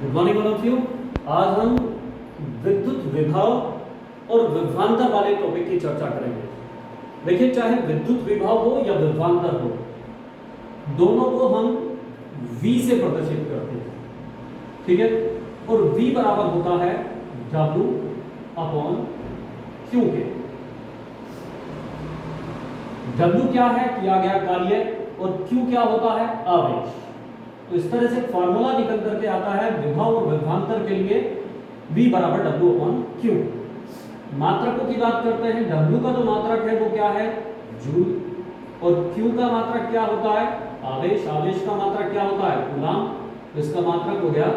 Good morning all of you. आज हम विद्युत विभव और विभवांतर वाले टॉपिक की चर्चा करेंगे। देखिए, चाहे विद्युत विभव हो या विभवांतर हो, दोनों को हम V से प्रदर्शित करते हैं, ठीक है। और V बराबर होता है W अपॉन Q के। W क्या है, किया गया कार्य, और Q क्या होता है, आवेश। तो इस तरह से फॉर्मूला निकल करके आता है विभव और विभवांतर के लिए V बराबर W अपॉन Q। मात्रकों की बात करते हैं। W का जो मात्रक है वो क्या है, जूल, और Q का मात्रक क्या होता है, आवेश। आवेश का मात्रक क्या होता है, कूलाम। इसका मात्रक हो गया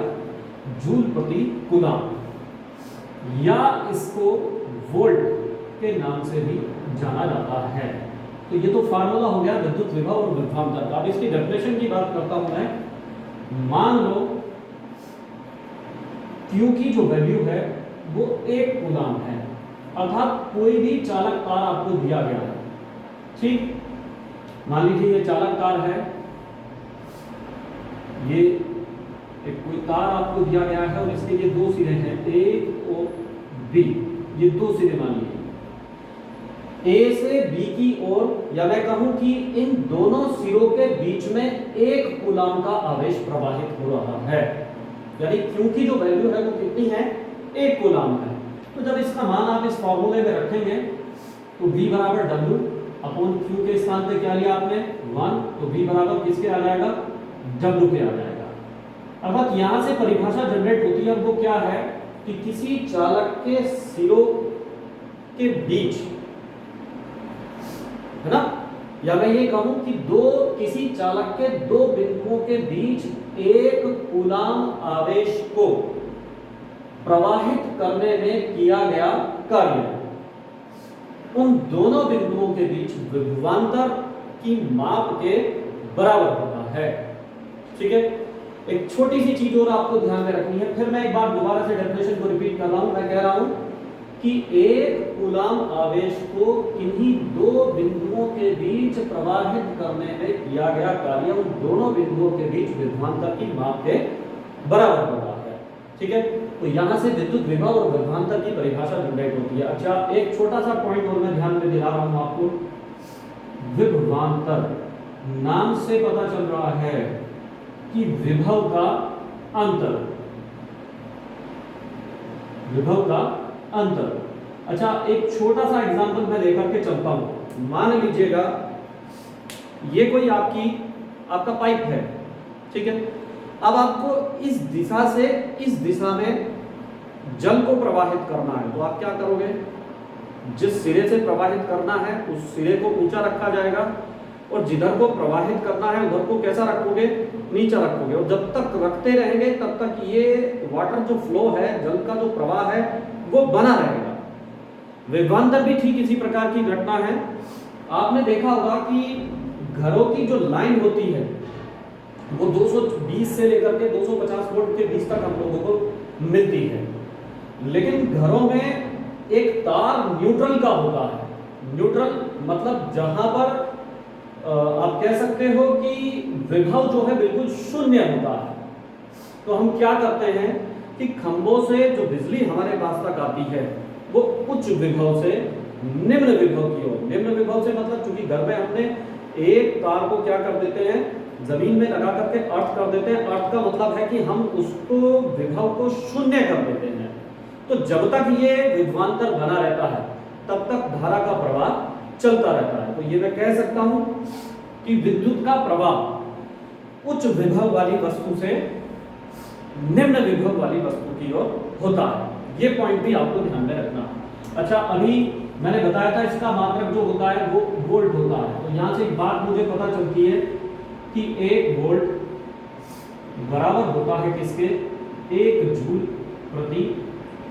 जूल प्रति कूलाम, या इसको वोल्ट के नाम से भी जाना जाता है। तो ये तो फार्मूला हो गया विद्युत विभव और विभवांतर का। अब इसकी डेफिनेशन की बात करता हूं मैं। मान लो Q की जो वैल्यू है वो 1 कूलाम है, अर्थात कोई भी चालक तार आपको दिया गया है, ठीक। मान लीजिए ये चालक तार है, ये एक कोई तार आपको दिया गया है और इसके ये दो सिरे हैं, A और B। ये दो सिरे मान लीजिए A से B की ओर, या मैं कहूं कि इन दोनों सिरों के बीच में 1 कूलाम का आवेश प्रवाहित हो रहा है। यानी Q की जो वैल्यू है वो कितनी है, 1 कूलाम है। तो जब इसका मान आप इस फॉर्मूले में रखेंगे तो V बराबर W अपॉन Q के स्थान पे क्या लिया आपने, 1। तो V बराबर किसके आ जाएगा, W के आ जाएगा। अब यहां से परिभाषा जनरेट होती है, वो क्या है कि किसी चालक के सिरों के बीच, है ना, या मैं ये कहूं कि किसी चालक के दो बिंदुओं के बीच 1 कूलाम आवेश को प्रवाहित करने में किया गया कार्य, उन दोनों बिंदुओं के बीच विभवांतर की माप के बराबर होता है, ठीक है। एक छोटी सी चीज और आपको ध्यान में रखनी है, फिर मैं एक बार दोबारा से डेफिनेशन को रिपीट कर रहा हूं। मैं कह रहा हूं कि 1 कूलाम आवेश को किन्हीं दो बिंदुओं के बीच प्रवाहित करने में किया गया कार्य उन दोनों बिंदुओं के बीच विभवांतर की माप के बराबर होता है, ठीक है। तो यहां से विद्युत विभव और विभवांतर की परिभाषा जनरेट होती है। अच्छा, एक छोटा सा पॉइंट और मैं ध्यान में दिला रहा हूं आपको। विभवांतर नाम से पता चल रहा है कि विभव का अंतर, विभव का अंतर। अच्छा, एक छोटा सा एग्जांपल मैं लेकर के चलता हूं। मान लीजिएगा ये कोई आपका पाइप है, ठीक है। अब आपको इस दिशा से इस दिशा में जल को प्रवाहित करना है, तो आप क्या करोगे, जिस सिरे से प्रवाहित करना है उस सिरे को ऊंचा रखा जाएगा, और जिधर को प्रवाहित करना है उधर को कैसा रखोगे, नीचा रखोगे। और जब तक रखते रहेंगे तब तक ये वाटर जो फ्लो है, जल का जो प्रवाह है, वो बना रहेगा। विभवांतर भी ठीक इसी प्रकार की घटना है। आपने देखा होगा कि घरों की जो लाइन होती है वो 220 से लेकर के 250 वोल्ट के बीच तक हम लोगों को मिलती है, लेकिन घरों में एक तार न्यूट्रल का होता है। न्यूट्रल मतलब जहां पर आप कह सकते हो कि विभव जो है बिल्कुल शून्य होता है। तो हम क्या करते हैं कि खंभों से जो बिजली हमारे पास तक आती है वो उच्च विभव से निम्न विभव की ओर। निम्न विभव से मतलब चूंकि घर में हमने एक तार को क्या कर देते हैं, जमीन में लगा करके अर्थ कर देते हैं। अर्थ का मतलब है कि हम उसको विभव को शून्य कर देते हैं। तो जब तक ये विभवांतर बना रहता है तब तक धारा का प्रवाह चलता रहता है। तो ये मैं कह सकता हूं कि विद्युत का प्रवाह उच्च विभव वाली वस्तु से निम्न विभव वाली वस्तु की ओर होता है। ये पॉइंट भी आपको ध्यान में रखना है। अच्छा, अभी मैंने बताया था इसका मात्रक जो होता है वो वोल्ट होता है। तो यहां से एक बात मुझे पता चलती है कि 1 वोल्ट बराबर होता है किसके, 1 जूल प्रति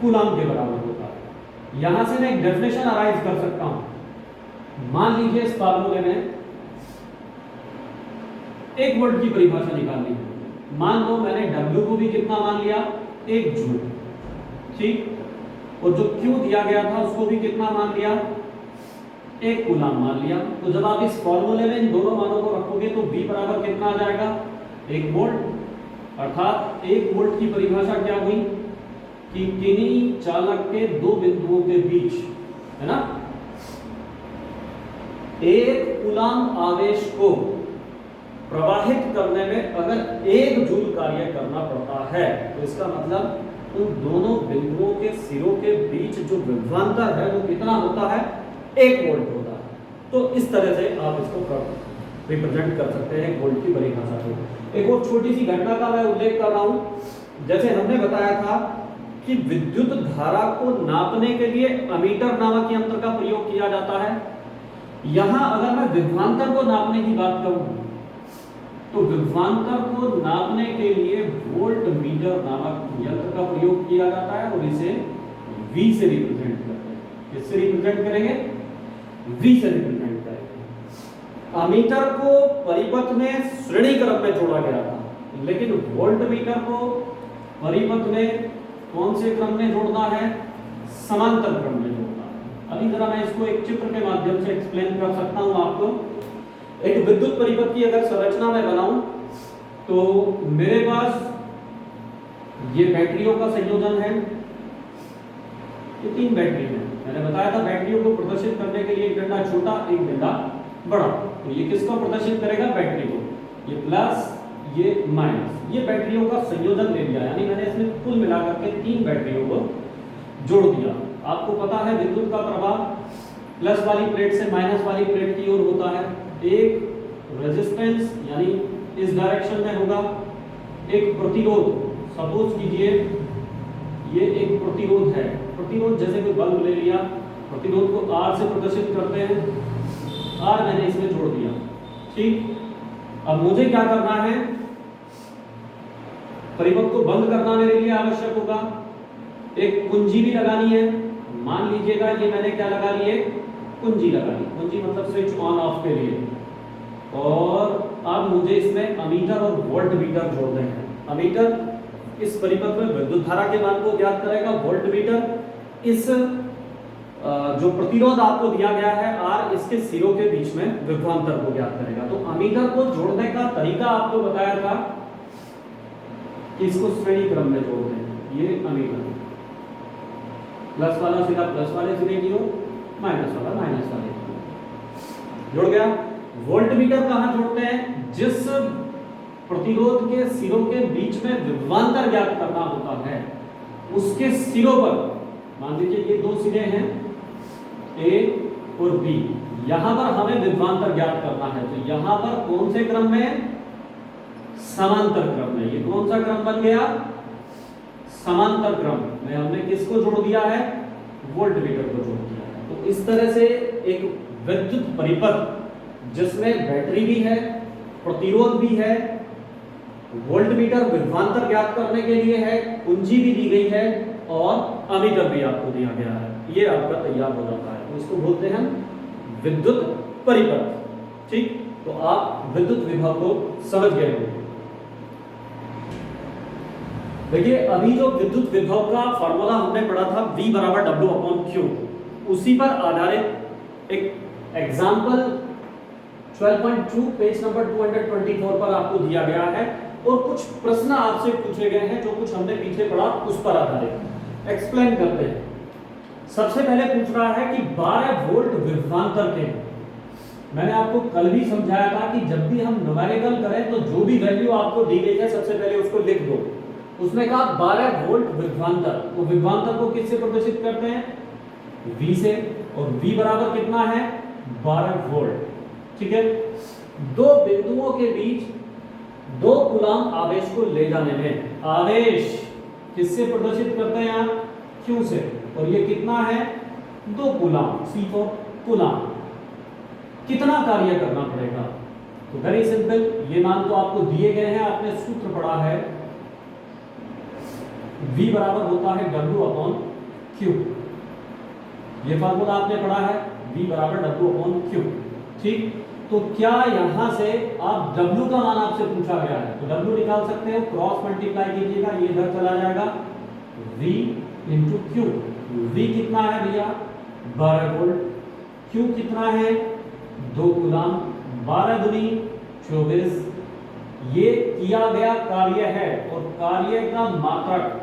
कूलाम के बराबर होता है। यहां से मैं एक डेफिनेशन अराइज कर सकता हूं। मान लीजिए इस फार्मूले में 1 वोल्ट की परिभाषा निकालनी है। मान लो मैंने W को भी कितना मान लिया, 1 जूल, ठीक। और जो Q दिया गया था उसको भी कितना मान लिया, 1 कूलाम मान लिया। तो जब आप इस फॉर्मूले में इन दोनों मानों को रखोगे तो V बराबर कितना आ जाएगा, 1 वोल्ट। अर्थात 1 वोल्ट की परिभाषा क्या हुई कि किन्हीं चालक के दो बिंदुओं के बीच, है ना, 1 कूलाम आवेश को प्रवाहित करने में अगर 1 जूल कार्य करना पड़ता है तो इसका मतलब उन दोनों बिंदुओं के सिरों के बीच जो विभवांतर है वो कितना होता है, 1 वोल्ट होता है। तो इस तरह से आप इसको रिप्रेजेंट कर सकते हैं वोल्ट की परिभाषा को। एक और छोटी सी घटना का मैं उल्लेख कर रहा हूं। जैसे हमने बताया था कि विद्युत धारा को नापने के लिए अमीटर नामक यंत्र का प्रयोग किया जाता है। यहां अगर मैं विभवांतर को नापने की बात करूं तो विभवांतर को नापने के लिए वोल्ट मीटर नामक यंत्र का प्रयोग किया जाता है और इसे V से रिप्रेजेंट करते हैं। किससे रिप्रेजेंट करेंगे, V से रिप्रेजेंट करेंगे। अमीटर को परिपथ में श्रेणी क्रम में जोड़ा गया था, लेकिन वोल्ट मीटर को परिपथ में कौन से क्रम में जोड़ना है, समांतर क्रम में जोड़ना है। अभी जरा मैं इसको एक चित्र के माध्यम से एक्सप्लेन कर सकता हूं आपको। एक विद्युत परिपथ की अगर संरचना में बनाऊं तो मेरे पास ये बैटरियों का संयोजन है, ये 3 बैटरी है। मैंने बताया था बैटरियों को प्रदर्शित करने के लिए एक डंडा छोटा एक डंडा बड़ा, तो ये किसको प्रदर्शित करेगा, बैटरी को। ये प्लस ये माइनस, ये बैटरियों का संयोजन ले लिया, यानी मैंने इसमें कुल मिलाकर के 3 बैटरियों को जोड़ दिया। आपको पता है विद्युत का प्रवाह प्लस वाली प्लेट से माइनस वाली प्लेट की ओर होता है। एक रेजिस्टेंस यानी इस डायरेक्शन में होगा, एक प्रतिरोध, सपोज कीजिए ये एक प्रतिरोध है। प्रतिरोध जैसे कोई बल्ब ले लिया, प्रतिरोध को R से प्रदर्शित करते हैं, R मैंने इसमें जोड़ दिया, ठीक। अब मुझे क्या करना है, परिपथ को बंद करना मेरे लिए आवश्यक होगा, एक कुंजी भी लगानी है। मान लीजिएगा ये मैंने क्या लगा ली, एक कुंजी लगा ली, कुंजी मतलब स्विच ऑन ऑफ के लिए। और अब मुझे इसमें अमीटर और वोल्ट मीटर जोड़ने हैं। अमीटर इस परिपथ में विद्युत धारा के मान को ज्ञात करेगा, वोल्ट मीटर इस जो प्रतिरोध आपको दिया गया है R, इसके सिरों के बीच में विभवांतर को ज्ञात करेगा। तो अमीटर को जोड़ने का तरीका आपको बताया था कि इसको श्रेणी क्रम में जोड़ दें। ये अमीटर, प्लस वाला सिरा प्लस वाले सिरे की ओर, माइनस वाला माइनस वाले की ओर जुड़ गया। वोल्ट मीटर कहां जोड़ते हैं, जिस प्रतिरोध के सिरों के बीच में विभवांतर ज्ञात करना होता है उसके सिरों पर, मान लीजिए ये 2 सिरे हैं A और B, यहां पर हमें विभवांतर ज्ञात करना है। तो यहां पर कौन से क्रम में, समांतर क्रम में। ये कौन सा क्रम बन गया, समांतर क्रम में हमने किसको जोड़ दिया है, वोल्ट मीटर को जोड़ दिया है। तो इस तरह से एक विद्युत परिपथ जिसमें बैटरी भी है, प्रतिरोध भी है, वोल्ट मीटर विभवांतर ज्ञात करने के लिए है, कुंजी भी दी गई है और अमीटर भी आपको दिया गया है, ये आपका तैयार हो जाता है। तो इसको बोलते हैं विद्युत परिपथ, ठीक। तो आप विद्युत विभव को समझ गए होंगे। देखिए अभी जो विद्युत विभव का फॉर्मूला हमने पढ़ा था V बराबर W/Q, उसी पर आधारित एक एग्जाम्पल 12.2 पेज नंबर 224 पर आपको दिया गया है और कुछ प्रश्न आपसे पूछे गए हैं जो कुछ हमने पीछे पढ़ा उस पर आधारित। एक्सप्लेन करते हैं। सबसे पहले पूछ रहा है कि 12 वोल्ट विभवांतर के, मैंने आपको कल भी समझाया था कि जब भी हम न्यूमेरिकल करें तो जो भी वैल्यू आपको दी गई है सबसे पहले उसको लिख दो। उसने कहा 12 वोल्ट विभवांतर, तो विभवांतर को किससे प्रदर्शित करते हैं, V से, और V बराबर कितना है, 12 वोल्ट, ठीक है। दो बिंदुओं के बीच 2 कूलाम आवेश को ले जाने में, आवेश किससे प्रदर्शित करते हैं आप, Q से, और ये कितना है, 2 कूलाम, C फॉर कूलाम। कितना कार्य करना पड़ेगा, तो वेरी सिंपल, ये मान तो आपको दिए गए हैं, आपने सूत्र पढ़ा है, V बराबर होता है W/Q, ये फार्मूला आपने पढ़ा है, V बराबर W/Q, ठीक। तो क्या यहां से आप W का मान आपसे पूछा गया है तो W निकाल सकते हो, क्रॉस मल्टीप्लाई कीजिएगा, ये इधर चला जाएगा, V इंटू Q। V कितना है भैया, 12 वोल्ट, Q कितना है, 2 कूलाम, 12 दूनी 24, ये किया गया कार्य है और कार्य का मात्रक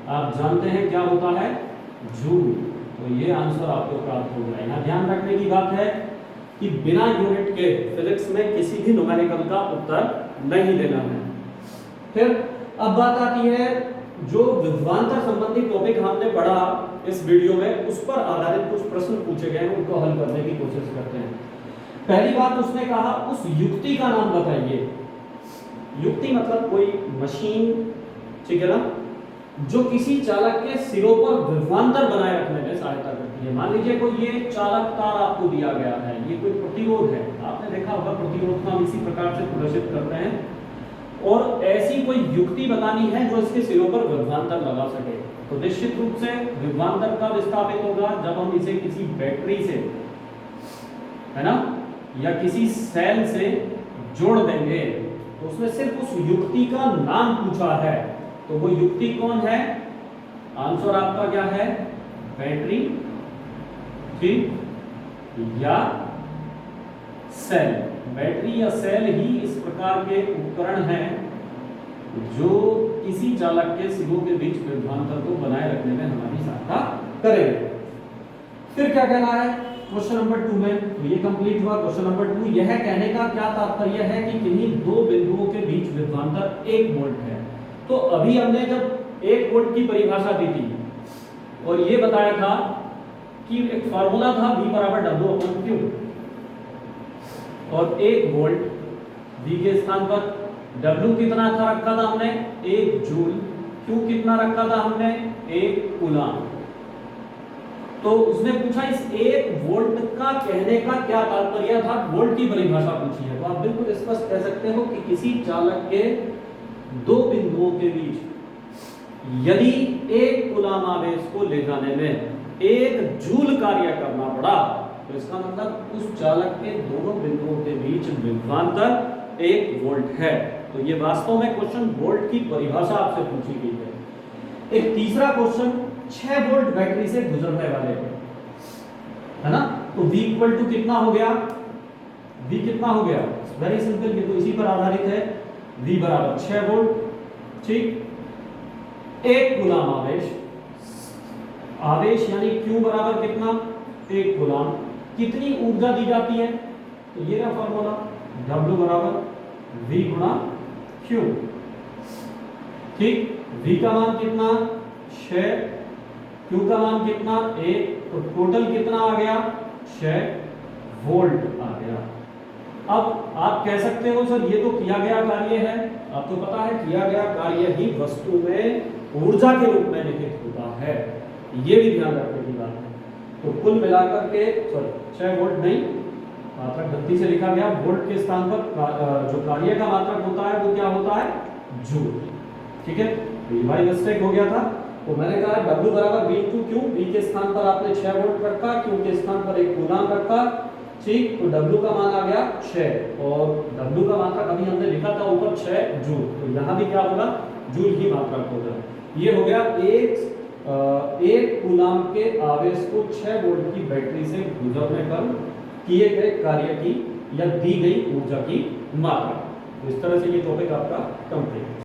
आप जानते हैं क्या होता है, जूल। तो ये आंसर आपको प्राप्त हो गया। यहाँ ध्यान रखने की बात है कि बिना यूनिट के फिजिक्स में किसी भी न्यूमेरिकल का उत्तर नहीं देना है। फिर अब बात आती है जो विभवांतर संबंधी टॉपिक हमने पढ़ा इस वीडियो में, उस पर आधारित कुछ प्रश्न पूछे गए हैं, उनको हल करने की कोशिश करते हैं। पहली बात उसने कहा उस युक्ति का नाम बताइए। युक्ति मतलब कोई मशीन, ठीक है ना, जो किसी चालक के सिरों पर विभवांतर बनाए रखने में सहायता करती है। मान लीजिए कोई ये चालक तार आपको दिया गया है, ये कोई प्रतिरोध है, आपने देखा होगा प्रतिरोध को हम इसी प्रकार से प्रदर्शित करते हैं, और ऐसी कोई युक्ति बतानी है जो इसके सिरों पर विभवांतर लगा सके। तो निश्चित रूप से विभवांतर कब स्थापित होगा, जब हम इसे किसी बैटरी से, है ना, या किसी सेल से जोड़ देंगे। तो उसने सिर्फ उस युक्ति का नाम पूछा है, तो वो युक्ति कौन है, आंसर आपका क्या है, बैटरी, ठीक, या सेल। बैटरी या सेल ही इस प्रकार के उपकरण हैं जो किसी चालक के सिरों के बीच विभवांतर को बनाए रखने में हमारी सहायता करेंगे। फिर क्या कहना है क्वेश्चन नंबर 2 में, तो ये कंप्लीट हुआ। क्वेश्चन नंबर 2, यह कहने का क्या तात्पर्य है कि किन्हीं दो बिंदुओं के बीच विभवांतर 1 वोल्ट है। तो अभी हमने जब 1 वोल्ट की परिभाषा दी थी और ये बताया था कि एक फार्मूला था V बराबर W/Q, और 1 वोल्ट V के स्थान पर W कितना था रखा था हमने, 1 जूल, Q कितना रखा था हमने, 1 कूलाम। तो उसने पूछा इस 1 वोल्ट का कहने का क्या तात्पर्य था, वोल्ट की परिभाषा पूछी है। तो आप बिल्कुल स्पष्ट कह सकते हो कि किसी चालक के दो बिंदुओं के बीच यदि 1 कूलाम आवेश को ले जाने में 1 जूल कार्य करना पड़ा, तो इसका मतलब उस चालक के दोनों बिंदुओं के बीच विभवांतर 1 वोल्ट है। तो ये वास्तव में क्वेश्चन वोल्ट की परिभाषा आपसे पूछी गई है। एक तीसरा क्वेश्चन 6 वोल्ट बैटरी से गुजरने वाले है ना, तो V इक्वल टू कितना हो गया, V कितना हो गया, वेरी सिंपल, ये तो इसी पर आधारित है। V बराबर 6 वोल्ट, ठीक, 1 कूलाम आवेश, आवेश यानी Q बराबर कितना, 1 कूलाम, कितनी ऊर्जा दी जाती है, तो ये रहा फॉर्मूला, W बराबर V गुणा Q, ठीक, V का मान कितना 6, Q का मान कितना 1, तो टोटल कितना आ गया 6 वोल्ट आ गया। अब आप कह सकते हो सर ये तो किया गया कार्य है, आपको पता है किया गया कार्य ही वस्तु में ऊर्जा के रूप में निहित होता है, ये भी ध्यान रखने की बात है। तो कुल मिलाकर के 6 वोल्ट नहीं, मात्रक गलती से लिखा गया, वोल्ट के स्थान पर जो कार्य का मात्रक होता है वो क्या होता है, जूल, ठीक है, बाई मिस्टेक हो गया था। तो मैंने कहा W बराबर V/Q, V के स्थान पर आपने 6 वोल्ट रखा, Q के स्थान पर 1 कूलाम रखा, ठीक, तो W का मान आ गया 6, और W का मात्रक अभी हमने लिखा था ऊपर 6 जूल, तो यहाँ भी क्या होगा, जूल ही मात्रक होगा। ये हो गया एक कूलाम के आवेश को 6 वोल्ट की बैटरी से गुजरने पर किए गए कार्य की या दी गई ऊर्जा की मात्रा। तो इस तरह से ये टॉपिक आपका कंप्लीट।